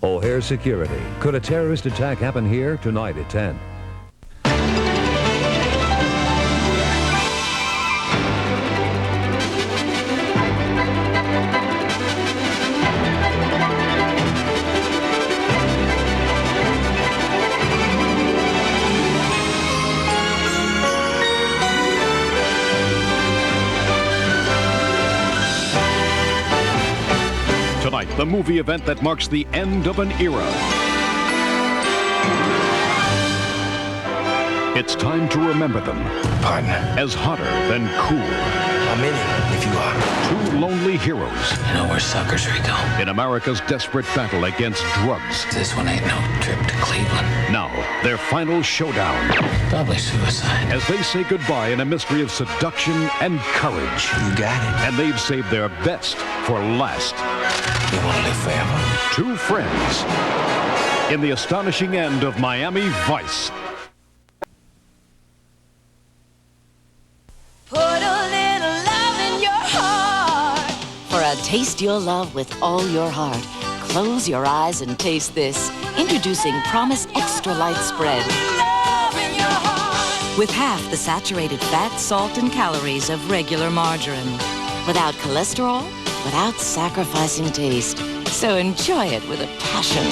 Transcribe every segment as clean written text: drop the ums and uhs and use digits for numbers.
O'Hare Security. Could a terrorist attack happen here tonight at 10? Tonight, the movie event that marks the end of an era. It's time to remember them. Partner. As hotter than cool. I'm in it, if you are. Two lonely heroes. You know we're suckers, Rico. In America's desperate battle against drugs. This one ain't no trip to Cleveland. Now, their final showdown. Probably suicide. As they say goodbye in a mystery of seduction and courage. You got it. And they've saved their best for last. You want to live forever? Two friends in the astonishing end of Miami Vice. Put a little love in your heart. For a taste your love with all your heart, close your eyes and taste this. Introducing Promise Extra Light Spread. Love in your heart. With half the saturated fat, salt, and calories of regular margarine. Without cholesterol, without sacrificing taste. So enjoy it with a passion.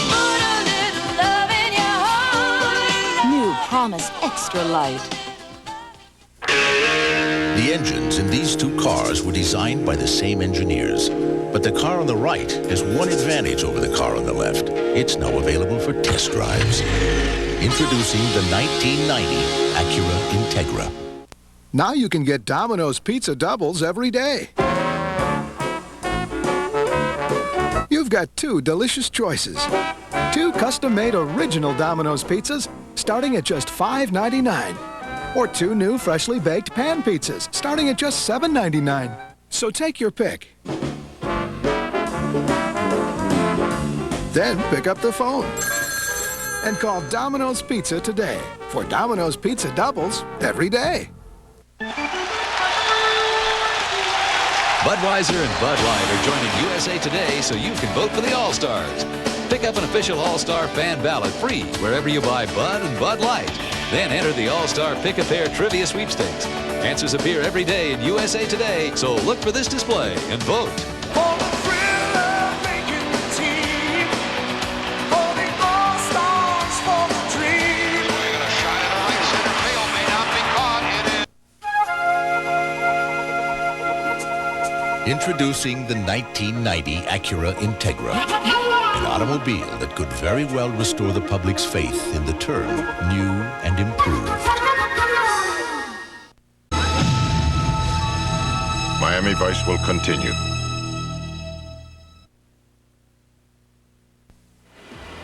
Put a little love in your heart. New Promise Extra Light. The engines in these two cars were designed by the same engineers. But the car on the right has one advantage over the car on the left. It's now available for test drives. Introducing the 1990 Acura Integra. Now you can get Domino's pizza doubles every day. You've got two delicious choices. Two custom-made original Domino's pizzas starting at just $5.99. Or two new freshly baked pan pizzas starting at just $7.99. So take your pick. Then pick up the phone and call Domino's Pizza today for Domino's Pizza doubles every day. Budweiser and Bud Light are joining USA Today so you can vote for the All-Stars. Pick up an official All-Star fan ballot free wherever you buy Bud and Bud Light. Then enter the All-Star Pick-a-Pair Trivia Sweepstakes. Answers appear every day in USA Today, so look for this display and vote. For the thrill of making the team, for the All-Stars, for the dream. We're gonna shot it right center field, may not be caught. Introducing the 1990 Acura Integra. An automobile that could very well restore the public's faith in the term new and improved. Miami Vice will continue.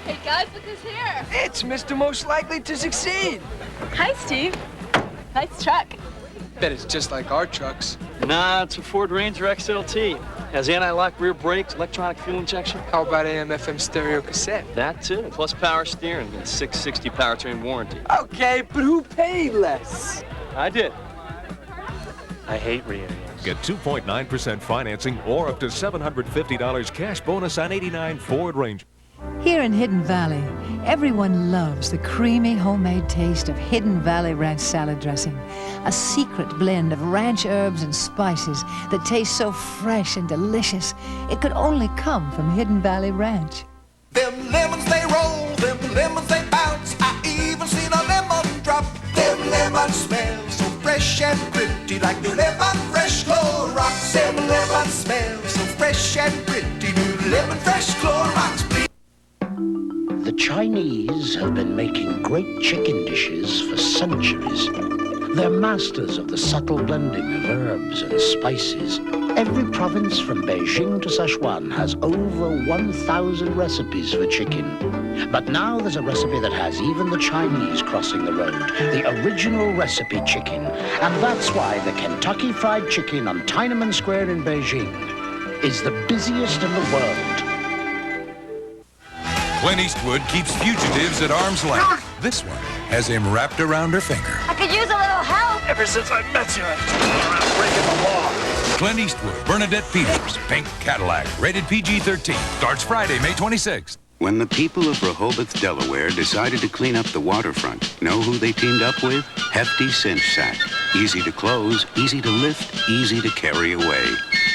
Hey guys, look who's here. It's Mr. Most Likely to Succeed. Hi, Steve. Nice truck. Bet it's just like our trucks. Nah, it's a Ford Ranger XLT. Has anti-lock rear brakes, electronic fuel injection. How about AM/FM stereo cassette? That too, plus power steering and 660 powertrain warranty. Okay, but who paid less? I did. I hate reunions. Get 2.9% financing or up to $750 cash bonus on 89 Ford Ranger. Here in Hidden Valley, everyone loves the creamy homemade taste of Hidden Valley Ranch salad dressing. A secret blend of ranch herbs and spices that tastes so fresh and delicious. It could only come from Hidden Valley Ranch. Them lemons they roll, them lemons they bounce. I even seen a lemon drop. Them lemons smell so fresh and pretty, like new lemon fresh Clorox. Them lemons smell so fresh and pretty, new lemon fresh Clorox. The Chinese have been making great chicken dishes for centuries. They're masters of the subtle blending of herbs and spices. Every province from Beijing to Sichuan has over 1,000 recipes for chicken. But now there's a recipe that has even the Chinese crossing the road. The original recipe chicken. And that's why the Kentucky Fried Chicken on Tiananmen Square in Beijing is the busiest in the world. Clint Eastwood keeps fugitives at arm's length. This one has him wrapped around her finger. I could use a little help. Ever since I met you, I've been around breaking the law. Clint Eastwood, Bernadette Peters, Pink Cadillac, rated PG-13. Starts Friday, May 26th. When the people of Rehoboth, Delaware decided to clean up the waterfront, know who they teamed up with? Hefty Cinch Sak. Easy to close, easy to lift, easy to carry away.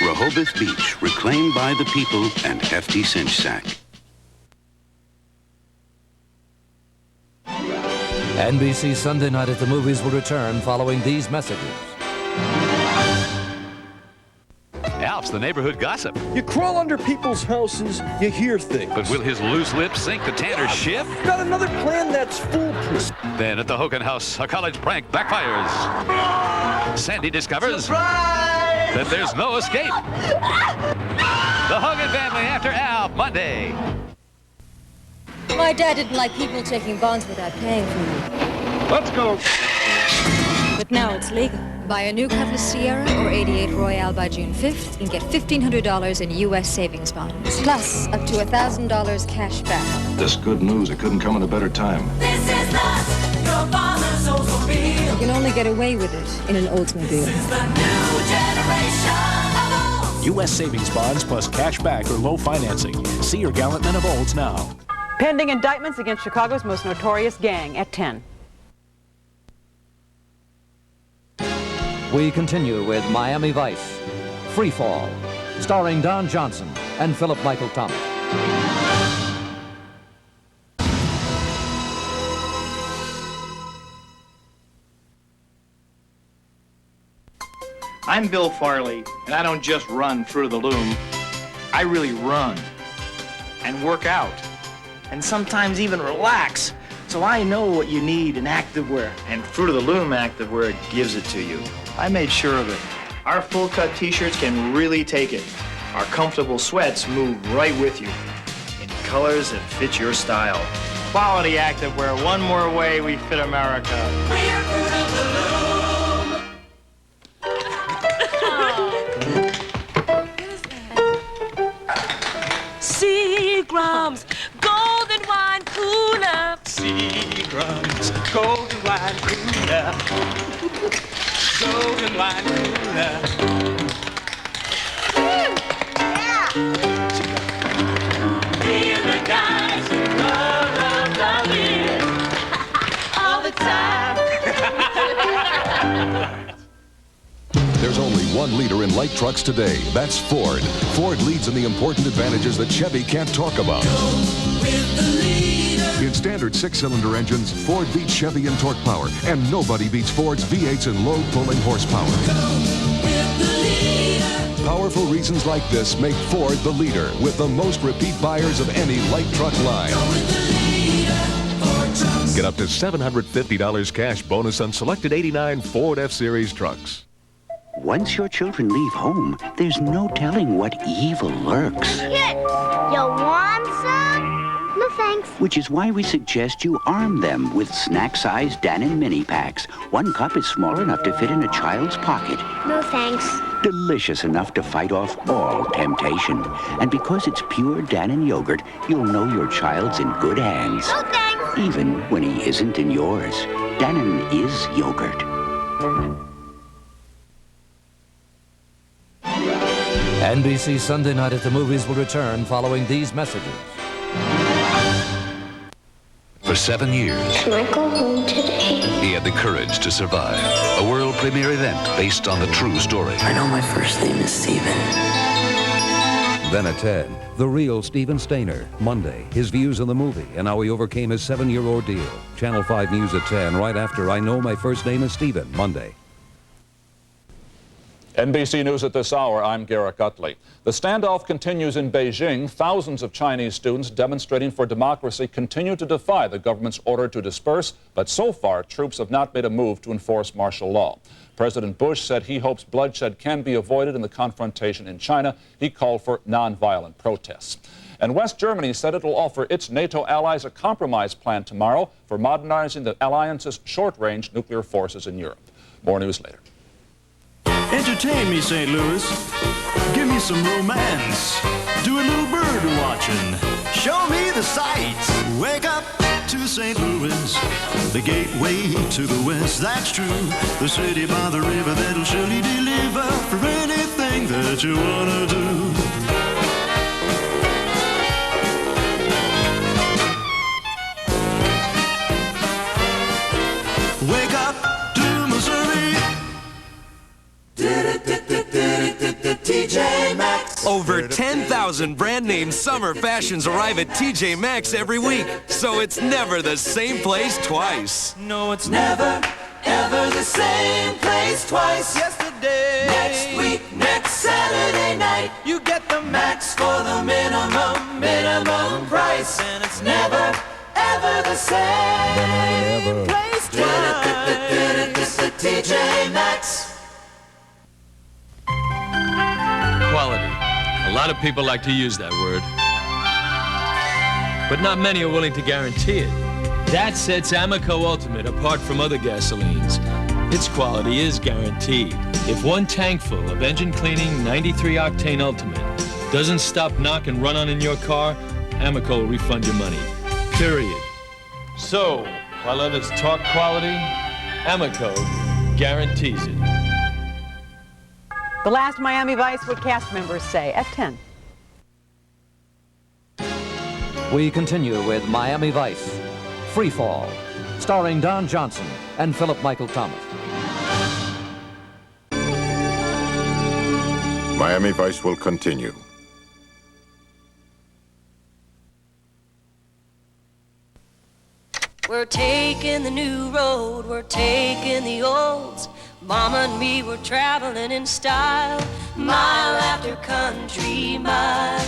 Rehoboth Beach, reclaimed by the people, and Hefty Cinch Sak. NBC Sunday Night at the Movies will return following these messages. Alf's the neighborhood gossip. You crawl under people's houses, you hear things. But will his loose lips sink the Tanner's ship? Got another plan that's foolproof. Then at the Hogan house, a college prank backfires. Sandy discovers that there's no escape. The Hogan Family after Alf, Monday. My dad didn't like people taking bonds without paying for them. Let's go. But now it's legal. Buy a new Cutlass Sierra or 88 Royale by June 5th and get $1,500 in U.S. savings bonds. Plus, up to $1,000 cash back. This good news, it couldn't come at a better time. This is not your father's Oldsmobile. You can only get away with it in an Oldsmobile. This is the new generation of Olds. U.S. savings bonds plus cash back or low financing. See your gallant men of Olds now. Pending indictments against Chicago's most notorious gang at 10. We continue with Miami Vice, Free Fall, starring Don Johnson and Philip Michael Thomas. I'm Bill Farley, and I don't just run through the Loom. I really run and work out and sometimes even relax. So I know what you need in activewear, and Fruit of the Loom activewear gives it to you. I made sure of it. Our full-cut t-shirts can really take it. Our comfortable sweats move right with you in colors that fit your style. Quality activewear, one more way we fit America. We're Fruit of the Loom. Seagram's golden wine cooler. Seagram's golden wine cooler. Golden wine cooler. Me and the guys love it all the time. There's only one leader in light trucks today. That's Ford. Ford leads in the important advantages that Chevy can't talk about. In standard 6-cylinder engines, Ford beats Chevy in torque power, and nobody beats Ford's V8s in low pulling horsepower. Powerful reasons like this make Ford the leader, with the most repeat buyers of any light truck line. Get up to $750 cash bonus on selected 89 Ford F-Series trucks. Once your children leave home, there's no telling what evil lurks. Kid, you want some? No, thanks. Which is why we suggest you arm them with snack-sized Dannon mini packs. One cup is small enough to fit in a child's pocket. No, thanks. Delicious enough to fight off all temptation. And because it's pure Dannon yogurt, you'll know your child's in good hands. No, thanks. Even when he isn't in yours. Dannon is yogurt. NBC Sunday Night at the Movies will return following these messages. For 7 years, Can I go home today? he had the courage to survive a world premiere event based on the true story. I know my first name is Steven. Then at 10, the real Stephen Stainer. Monday, his views on the movie and how he overcame his 7-year ordeal. Channel 5 News at 10, right after I Know My First Name is Stephen, Monday. NBC News at this hour, I'm Garrett Gutley. The standoff continues in Beijing. Thousands of Chinese students demonstrating for democracy continue to defy the government's order to disperse, but so far, troops have not made a move to enforce martial law. President Bush said he hopes bloodshed can be avoided in the confrontation in China. He called for nonviolent protests. And West Germany said it will offer its NATO allies a compromise plan tomorrow for modernizing the alliance's short-range nuclear forces in Europe. More news later. Entertain me, St. Louis. Give me some romance. Do a little bird watching. Show me the sights. Wake up to St. Louis, the gateway to the west. That's true. The city by the river that'll surely deliver for anything everything that you wanna do. Wake up to Missouri. TJ Maxx. Over 10,000 brand name summer fashions arrive at TJ Maxx every week, so it's never the same place twice. No, it's never, ever the same place twice. Yesterday, next week, next Saturday night, you get the max for the minimum price. And it's never, ever the same place twice. It's the TJ Maxx. Quality. A lot of people like to use that word, but not many are willing to guarantee it. That sets Amoco Ultimate apart from other gasolines. Its quality is guaranteed. If one tankful of engine cleaning 93 octane Ultimate doesn't stop, knock, and run on in your car, Amoco will refund your money. Period. So, while others talk quality, Amoco guarantees it. The last Miami Vice, what cast members say. F10. We continue with Miami Vice, Free Fall, starring Don Johnson and Philip Michael Thomas. Miami Vice will continue. We're taking the new road, we're taking the olds. Mama and me were traveling in style, mile after country mile.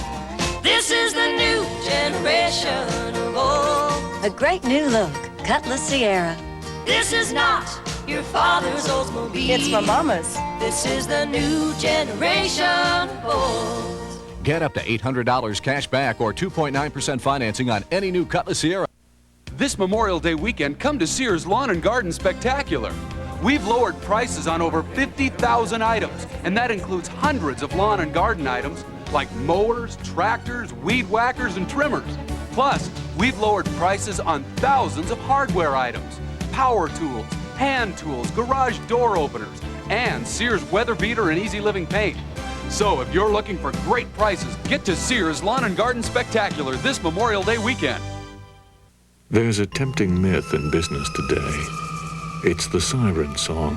This is the new generation of old. A great new look, Cutlass Sierra. This is not your father's Oldsmobile. It's my mama's. This is the new generation of old. Get up to $800 cash back or 2.9% financing on any new Cutlass Sierra. This Memorial Day weekend, come to Sears Lawn and Garden Spectacular. We've lowered prices on over 50,000 items, and that includes hundreds of lawn and garden items like mowers, tractors, weed whackers, and trimmers. Plus, we've lowered prices on thousands of hardware items, power tools, hand tools, garage door openers, and Sears Weather Beater and Easy Living paint. So if you're looking for great prices, get to Sears Lawn and Garden Spectacular this Memorial Day weekend. There's a tempting myth in business today. It's the siren song.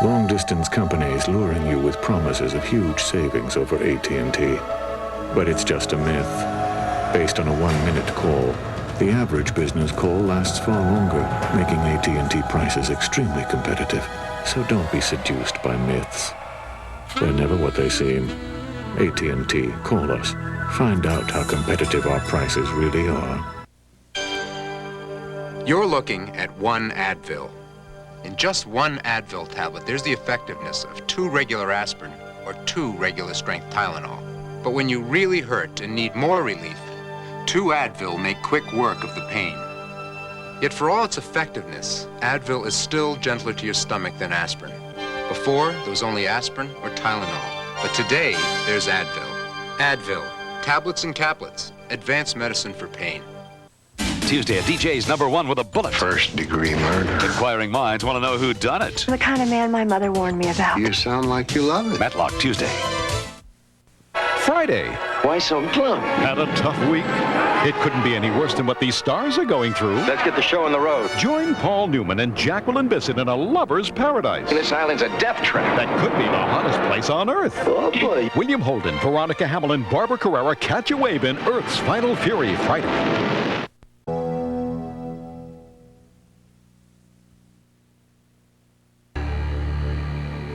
Long-distance companies luring you with promises of huge savings over AT&T. But it's just a myth. Based on a 1-minute call, the average business call lasts far longer, making AT&T prices extremely competitive. So don't be seduced by myths. They're never what they seem. AT&T, call us. Find out how competitive our prices really are. You're looking at one Advil. In just one Advil tablet, there's the effectiveness of 2 regular aspirin or 2 regular strength Tylenol. But when you really hurt and need more relief, 2 Advil make quick work of the pain. Yet for all its effectiveness, Advil is still gentler to your stomach than aspirin. Before, there was only aspirin or Tylenol. But today, there's Advil. Advil, tablets and caplets, advanced medicine for pain. Tuesday at DJ's #1 with a bullet. First-degree murder. Inquiring minds want to know who done it. The kind of man my mother warned me about. You sound like you love it. Matlock Tuesday. Friday. Why so glum? Had a tough week. It couldn't be any worse than what these stars are going through. Let's get the show on the road. Join Paul Newman and Jacqueline Bisset in a lover's paradise. This island's a death trap. That could be the hottest place on Earth. Oh, boy. William Holden, Veronica Hamill, and Barbara Carrera catch a wave in Earth's Final Fury Friday.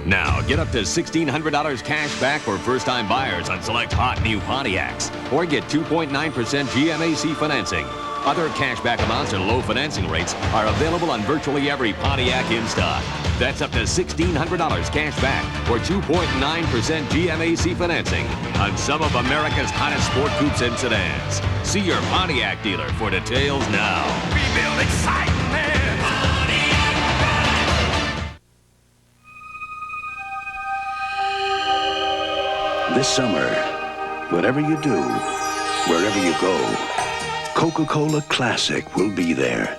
Now, get up to $1,600 cash back for first-time buyers on select hot new Pontiacs. Or get 2.9% GMAC financing. Other cashback amounts and low financing rates are available on virtually every Pontiac in stock. That's up to $1,600 cash back or 2.9% GMAC financing on some of America's hottest sport coupes and sedans. See your Pontiac dealer for details now. Rebuild excitement. This summer, whatever you do, wherever you go, Coca-Cola Classic will be there.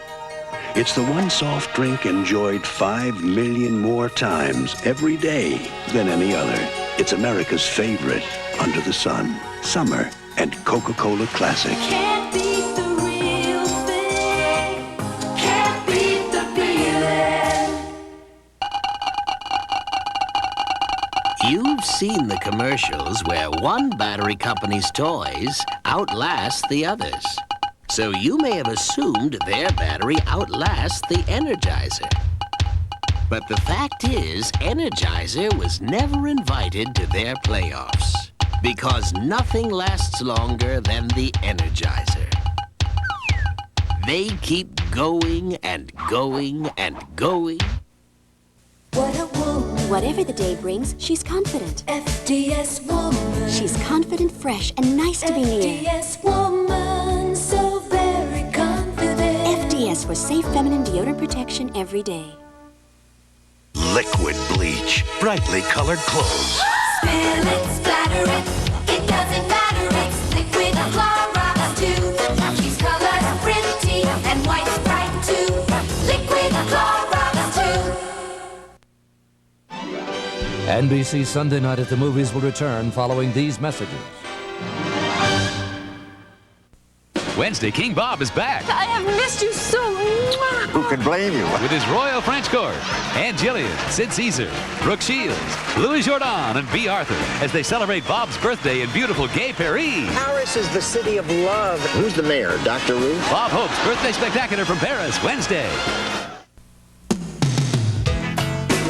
It's the one soft drink enjoyed 5 million more times every day than any other. It's America's favorite under the sun, summer, and Coca-Cola Classic. Can't beat the real thing. Can't beat the feeling. You've seen the commercials where one battery company's toys outlast the others. So you may have assumed their battery outlasts the Energizer. But the fact is, Energizer was never invited to their playoffs. Because nothing lasts longer than the Energizer. They keep going and going and going. What a woman. Whatever the day brings, she's confident. FDS woman. She's confident, fresh, and nice to be near. FDS woman, so very confident. FDS for safe feminine deodorant protection every day. Liquid bleach, brightly colored clothes. Spill it, splatter it, it doesn't matter, it's liquid Clorox too. She's colored pretty and white's bright too. Liquid Clorox too. NBC Sunday Night at the Movies will return following these messages. Wednesday, King Bob is back. I have missed you so much. Who can blame you? With his Royal French Court. Ann Gillian, Sid Caesar, Brooke Shields, Louis Jourdan, and B. Arthur as they celebrate Bob's birthday in beautiful Gay Paris. Paris is the city of love. Who's the mayor, Dr. Ruth? Bob Hope's Birthday Spectacular from Paris, Wednesday.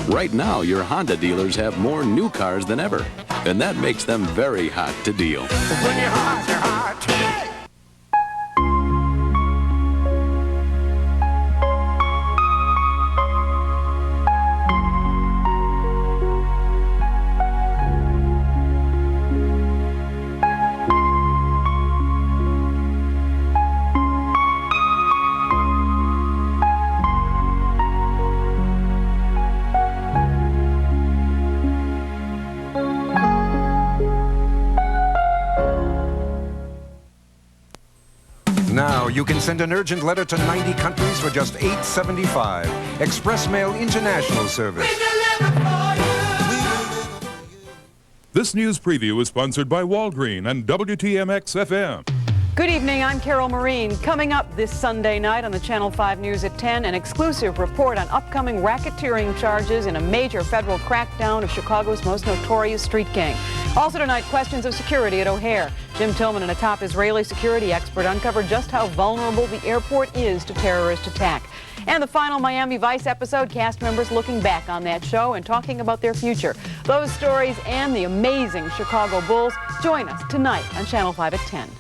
Right now, your Honda dealers have more new cars than ever, and that makes them very hot to deal. When you're hot, you're hot. Now you can send an urgent letter to 90 countries for just $8.75. Express Mail International Service. This news preview is sponsored by Walgreen and WTMX-FM. Good evening, I'm Carol Marine. Coming up this Sunday night on the Channel 5 News at 10, an exclusive report on upcoming racketeering charges in a major federal crackdown of Chicago's most notorious street gang. Also tonight, questions of security at O'Hare. Jim Tillman, and a top Israeli security expert, uncovered just how vulnerable the airport is to terrorist attack. And the final Miami Vice episode, cast members looking back on that show and talking about their future. Those stories and the amazing Chicago Bulls. Join us tonight on Channel 5 at 10.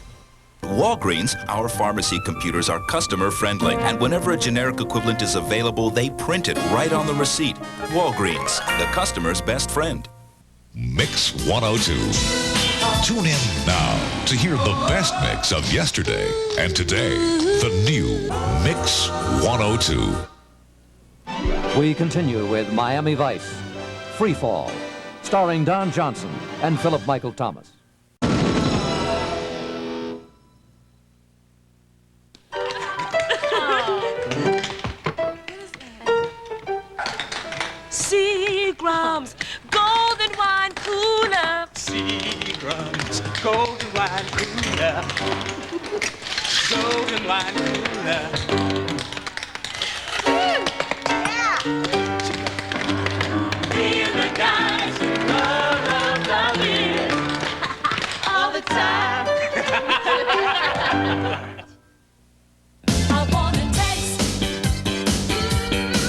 Walgreens, our pharmacy computers are customer friendly, and whenever a generic equivalent is available, they print it right on the receipt. Walgreens, the customer's best friend. Mix 102. Tune in now to hear the best mix of yesterday and today. The new Mix 102. We continue with Miami Vice, Free Fall, starring Don Johnson and Philip Michael Thomas. Seagram's golden wine cooler. Seagram's golden wine cooler. Golden wine cooler. Feel the guys around the beer all the time. I wanna taste.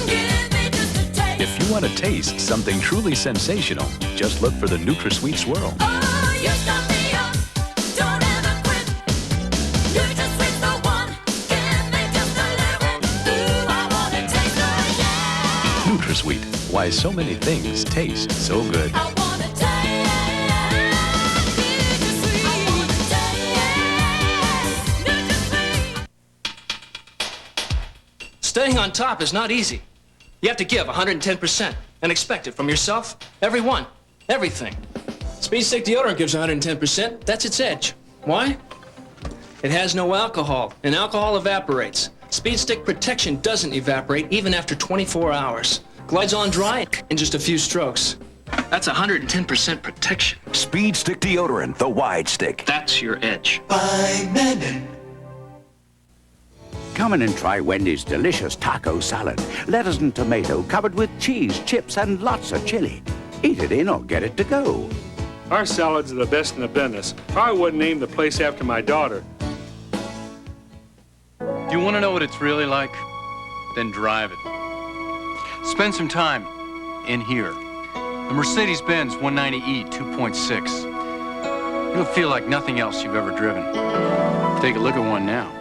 Give me just a taste. If you want to taste something truly sensational, just look for the NutraSweet Swirl. Oh, you stop me up. Don't ever quit. NutraSweet's the one. Give me just a little bit. Ooh, I wanna taste it, yeah. NutraSweet. Why so many things taste so good. I wanna taste. Staying on top is not easy. You have to give 110% and expect it from yourself, everyone, everything. Speed Stick deodorant gives 110%. That's its edge. Why? It has no alcohol, and alcohol evaporates. Speed Stick protection doesn't evaporate even after 24 hours. Glides on dry in just a few strokes. That's 110% protection. Speed Stick Deodorant, the wide stick. That's your edge. By Dannon. Come in and try Wendy's delicious taco salad. Lettuce and tomato covered with cheese, chips, and lots of chili. Eat it in or get it to go. Our salads are the best in the business. I wouldn't name the place after my daughter. Do you want to know what it's really like? Then drive it. Spend some time in here. The Mercedes-Benz 190E 2.6. It'll feel like nothing else you've ever driven. Take a look at one now.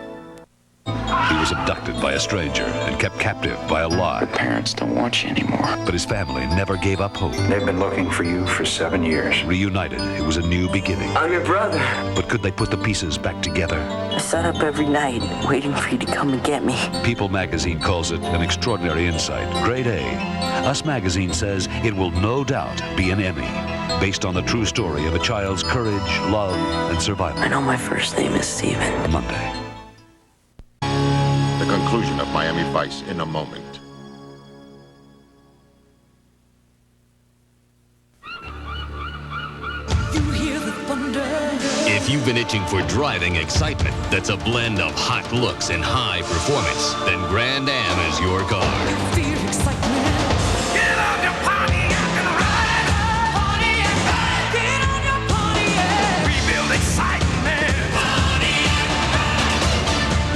He was abducted by a stranger and kept captive by a lie. Your parents don't want you anymore. But his family never gave up hope. They've been looking for you for 7 years. Reunited, it was a new beginning. I'm your brother. But could they put the pieces back together? I sat up every night waiting for you to come and get me. People magazine calls it an extraordinary insight. Grade A. Us magazine says it will no doubt be an Emmy, based on the true story of a child's courage, love, and survival. I know my first name is Steven. Monday. The conclusion of Miami Vice in a moment. If you've been itching for driving excitement that's a blend of hot looks and high performance, then Grand Am is your car.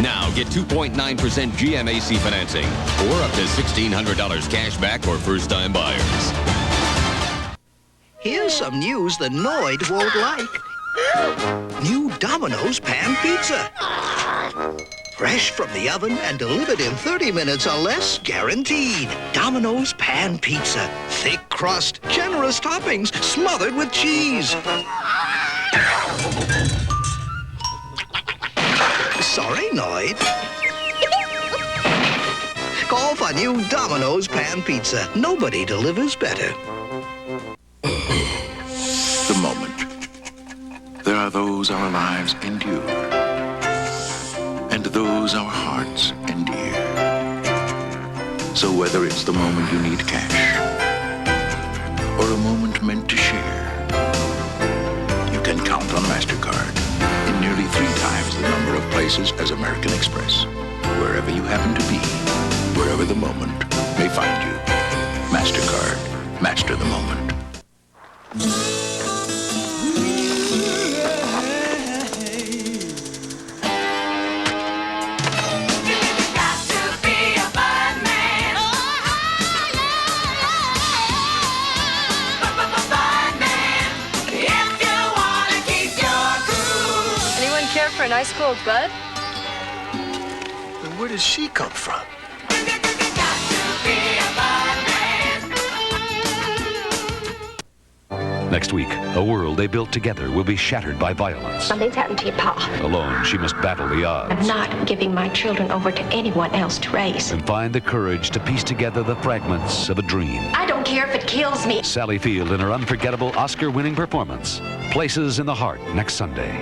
Now get 2.9% GMAC financing or up to $1,600 cash back for first-time buyers. Here's some news the Noid won't like. New Domino's pan pizza. Fresh from the oven and delivered in 30 minutes or less, guaranteed. Domino's pan pizza. Thick crust, generous toppings, smothered with cheese. Sorry, Noid. Call for new Domino's pan pizza. Nobody delivers better. The moment. There are those our lives endure, and those our hearts endear. So whether it's the moment you need cash, or a moment meant to share, you can count on MasterCard in nearly 3 times the number of places as American Express. Wherever you happen to be, wherever the moment may find you. MasterCard. Master the moment. For an ice cold Bud? Then where does she come from? Next week, a world they built together will be shattered by violence. Something's happened to your pa. Alone, she must battle the odds. I'm not giving my children over to anyone else to raise. And find the courage to piece together the fragments of a dream. I don't care if it kills me. Sally Field in her unforgettable Oscar-winning performance. Places in the Heart next Sunday.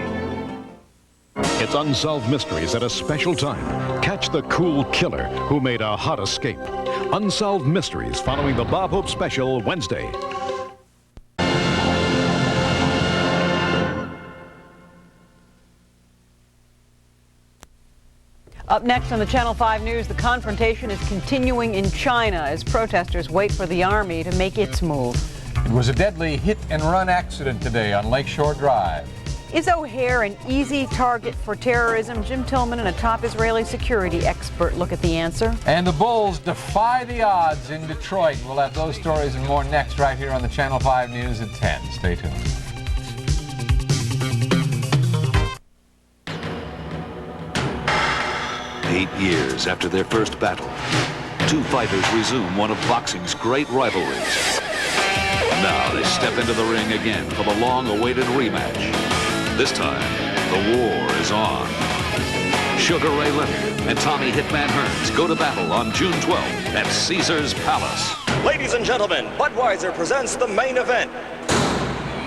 It's Unsolved Mysteries at a special time. Catch the cool killer who made a hot escape. Unsolved Mysteries following the Bob Hope Special Wednesday. Up next on the Channel 5 News, the confrontation is continuing in China as protesters wait for the army to make its move. It was a deadly hit-and-run accident today on Lakeshore Drive. Is O'Hare an easy target for terrorism? Jim Tillman and a top Israeli security expert look at the answer. And the Bulls defy the odds in Detroit. We'll have those stories and more next right here on the Channel 5 News at 10. Stay tuned. Eight years after their first battle, 2 fighters resume one of boxing's great rivalries. Now they step into the ring again for the long-awaited rematch. This time, the war is on. Sugar Ray Leonard and Tommy Hitman Hearns go to battle on June 12th at Caesar's Palace. Ladies and gentlemen, Budweiser presents the main event.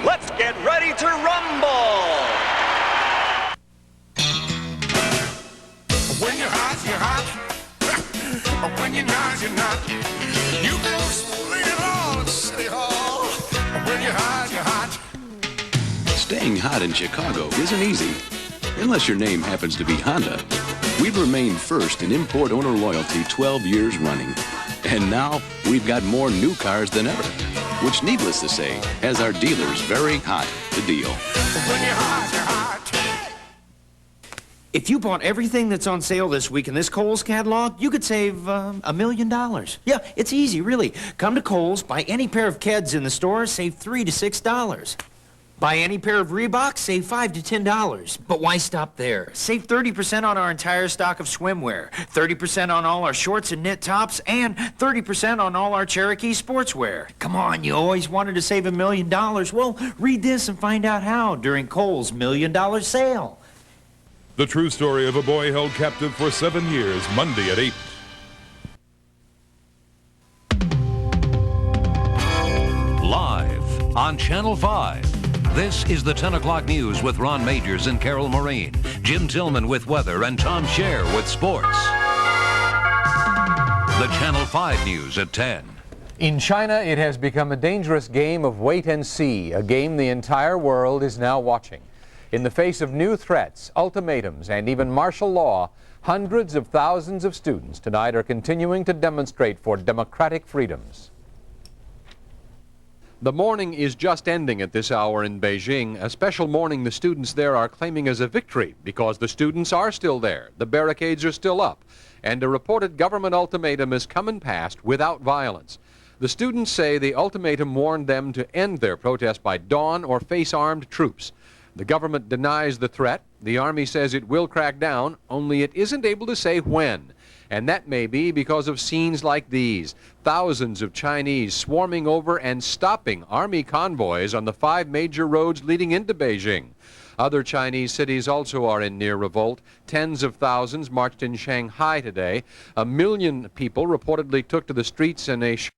Let's get ready to rumble! When you're hot, you're hot. When you're not, you're not. You go swinging on City Hall. When you're hot, you're hot. Staying hot in Chicago isn't easy, unless your name happens to be Honda. We've remained first in import owner loyalty 12 years running. And now we've got more new cars than ever, which, needless to say, has our dealers very hot to deal. When you're hot, you're hot. If you bought everything that's on sale this week in this Kohl's catalog, you could save $1 million. Yeah, it's easy, really. Come to Kohl's, buy any pair of Keds in the store, save $3 to $6. Buy any pair of Reeboks, save $5 to $10. But why stop there? Save 30% on our entire stock of swimwear, 30% on all our shorts and knit tops, and 30% on all our Cherokee sportswear. Come on, you always wanted to save $1 million. Well, read this and find out how during Kohl's $1 Million Sale. The true story of a boy held captive for 7 years, Monday at 8. Live on Channel 5. This is the 10 o'clock news with Ron Majors and Carol Marine, Jim Tillman with weather, and Tom Scher with sports. The Channel 5 news at 10. In China, it has become a dangerous game of wait and see, a game the entire world is now watching. In the face of new threats, ultimatums, and even martial law, hundreds of thousands of students tonight are continuing to demonstrate for democratic freedoms. The morning is just ending at this hour in Beijing, a special morning the students there are claiming as a victory because the students are still there, the barricades are still up, and a reported government ultimatum has come and passed without violence. The students say the ultimatum warned them to end their protest by dawn or face armed troops. The government denies the threat. The Army says it will crack down, only it isn't able to say when. And that may be because of scenes like these. Thousands of Chinese swarming over and stopping Army convoys on the 5 major roads leading into Beijing. Other Chinese cities also are in near revolt. Tens of thousands marched in Shanghai today. 1 million people reportedly took to the streets in a